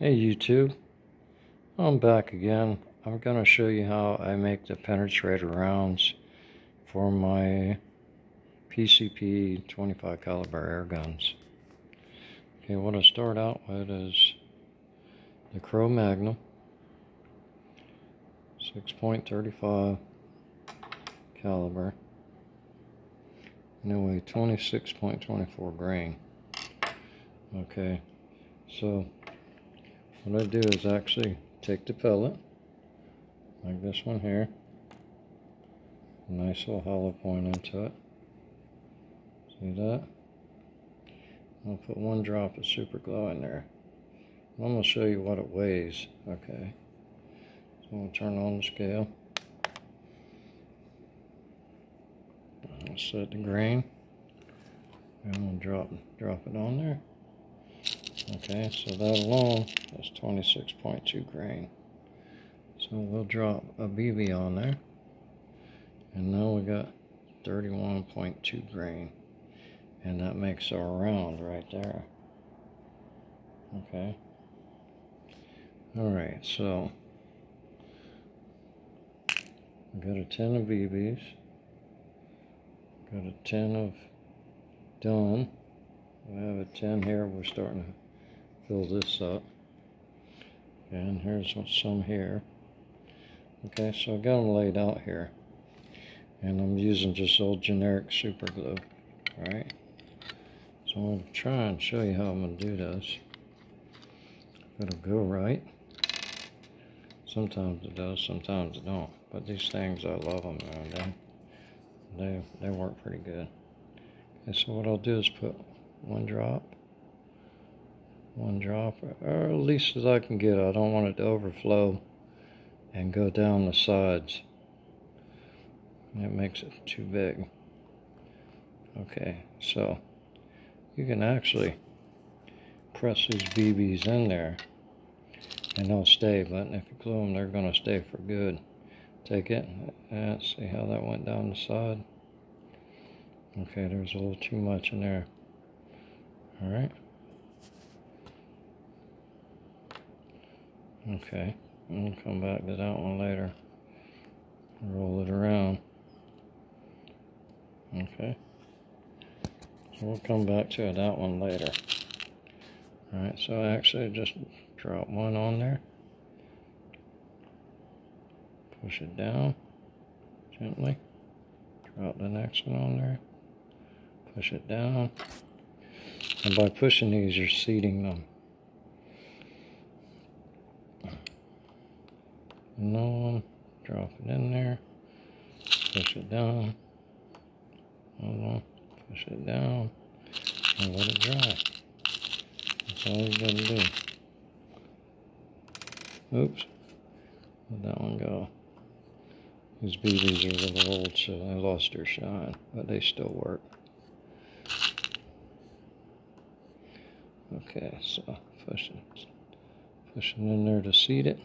Hey YouTube, I'm back again. I'm going to show you how I make the penetrator rounds for my PCP 25 caliber air guns. Okay, what I start out with is the Cro-Magnon 6.35 caliber, and it weighs 26.24 grain. Okay, so what I do is actually take the pellet, like this one here, a nice little hollow point into it. See that? I'll put one drop of super glue in there. I'm going to show you what it weighs. Okay, so I'm going to turn on the scale. I'll set the grain, and I'm going to drop it on there. Okay, so that alone is 26.2 grain. So we'll drop a BB on there, and now we got 31.2 grain, and that makes our round right there. Okay. Alright, so we got a 10 of BBs, got a 10 of done. We have a 10 here. We're starting to fill this up. Okay, and here's some here. Okay, so I got them laid out here, and I'm using just old generic super glue. Alright, so I'm going to try and show you how I'm going to do this. It'll go right. Sometimes it does, sometimes it don't. But these things, I love them, man. They work pretty good. Okay, so what I'll do is put one drop, or at least as I can get. I don't want it to overflow and go down the sides. It makes it too big. Okay, so you can actually press these BBs in there and they'll stay, but if you glue them, they're going to stay for good. Take it, and see how that went down the side. Okay, there's a little too much in there. Alright. Okay, we'll come back to that one later. Roll it around. Okay. So we'll come back to that one later. Alright, so I actually just drop one on there. Push it down gently. Drop the next one on there. Push it down. And by pushing these, you're seating them. Another one, drop it in there. Push it down. Another one, push it down. And let it dry. That's all you gotta do. Oops. Let that one go. These BBs are a little old, so they lost their shine, but they still work. Okay, so pushing in there to seat it.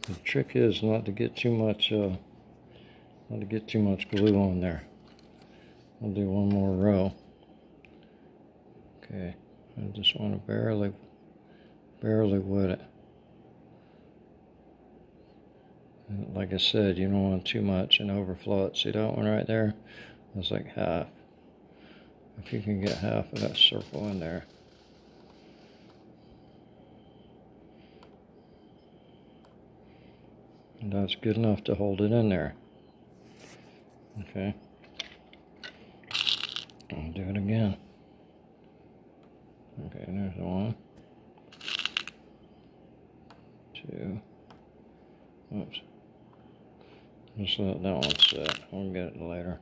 The trick is not to get too much glue on there. I'll do one more row. Okay, I just want to barely wet it. And like I said, you don't want too much and overflow it. See that one right there? That's like half. If you can get half of that circle in there. And that's good enough to hold it in there. Okay. I'll do it again. Okay, there's one. Two. Oops. Just let that one sit. We'll get it later.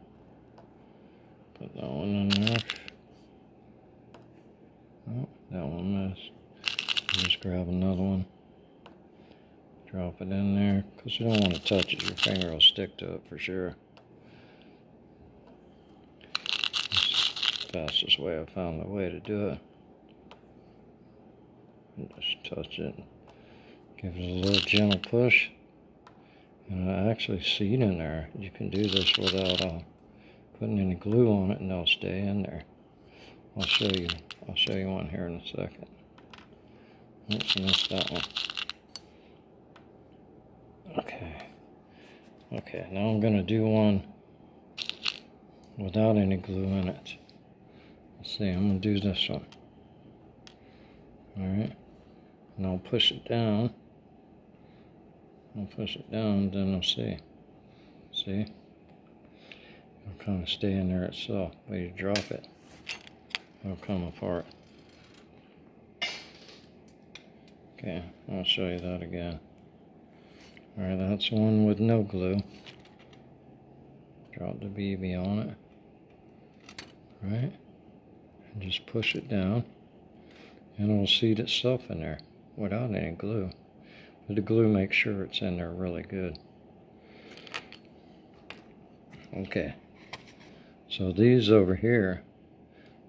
Put that one in there. Oh, that one missed. Just grab another one. Drop it in there, because you don't want to touch it. Your finger will stick to it for sure. It's the fastest way I found the way to do it. And just touch it. Give it a little gentle push. And I actually seat in there. You can do this without putting any glue on it, and they'll stay in there. I'll show you one here in a second. Oops, I missed that one. Okay. Okay, now I'm going to do one without any glue in it. Let's see, I'm going to do this one. Alright. And I'll push it down. I'll push it down, then I'll see. See? It'll kind of stay in there itself. But you drop it, it'll come apart. Okay, I'll show you that again. Alright, that's one with no glue. Drop the BB on it. Right? And just push it down. And it'll seat itself in there without any glue. But the glue makes sure it's in there really good. Okay. So these over here,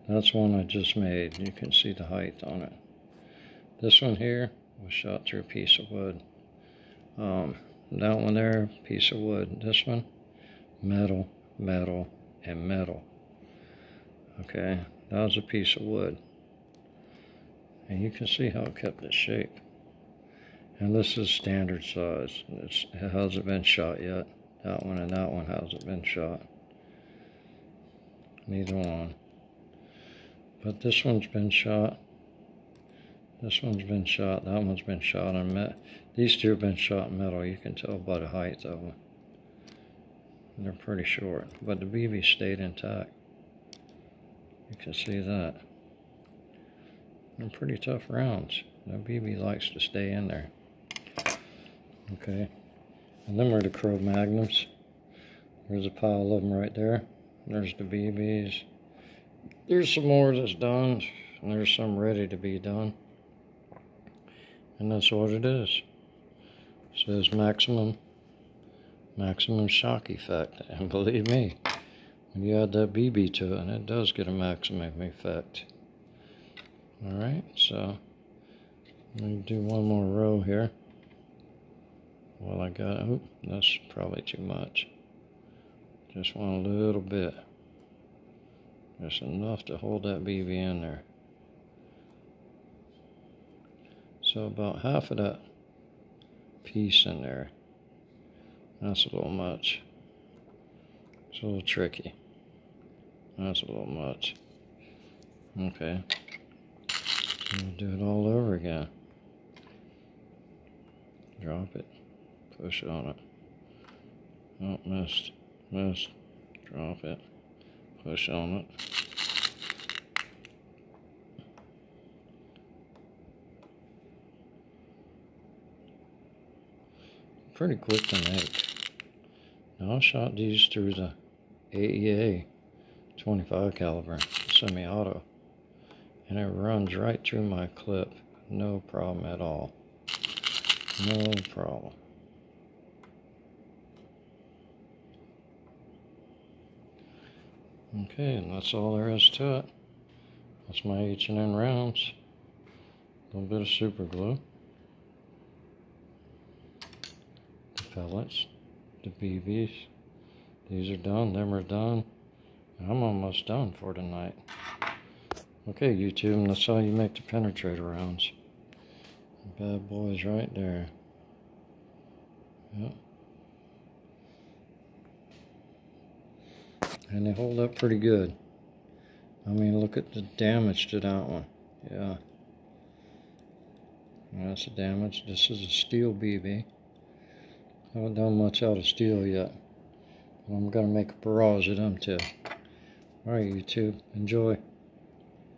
that's one I just made. You can see the height on it. This one here was shot through a piece of wood. That one there, piece of wood. This one, metal, metal, and metal. Okay, that was a piece of wood. And you can see how it kept its shape. And this is standard size. It hasn't been shot yet. That one and that one hasn't been shot. Neither one. But this one's been shot. This one's been shot. That one's been shot on metal. These two have been shot in metal. You can tell by the height of them. They're pretty short. But the BB stayed intact. You can see that. They're pretty tough rounds. The BB likes to stay in there. Okay. And then are the Crow Magnums. There's a pile of them right there. There's the BBs. There's some more that's done. And there's some ready to be done. And that's what it is. It says maximum shock effect. And believe me, when you add that BB to it, it does get a maximum effect. Alright, so let me do one more row here. Well, I got, oh, that's probably too much. Just want a little bit. Just enough to hold that BB in there. So about half of that piece in there. That's a little much. It's a little tricky. That's a little much. Okay. So we'll do it all over again. Drop it. Push on it. Oh, missed. Missed. Drop it. Push on it. Pretty quick to make. Now I shot these through the AEA 25 caliber semi-auto, and it runs right through my clip. No problem at all. No problem. Okay, and that's all there is to it. That's my H&N rounds. A little bit of super glue. The pellets. The BBs. These are done. Them are done. I'm almost done for tonight. Okay, YouTube, and that's how you make the penetrator rounds. Bad boys right there. Yep. And they hold up pretty good. I mean, look at the damage to that one. Yeah. That's the damage. This is a steel BB. I haven't done much out of steel yet. But I'm going to make a barrage of them too. Alright, YouTube. Enjoy.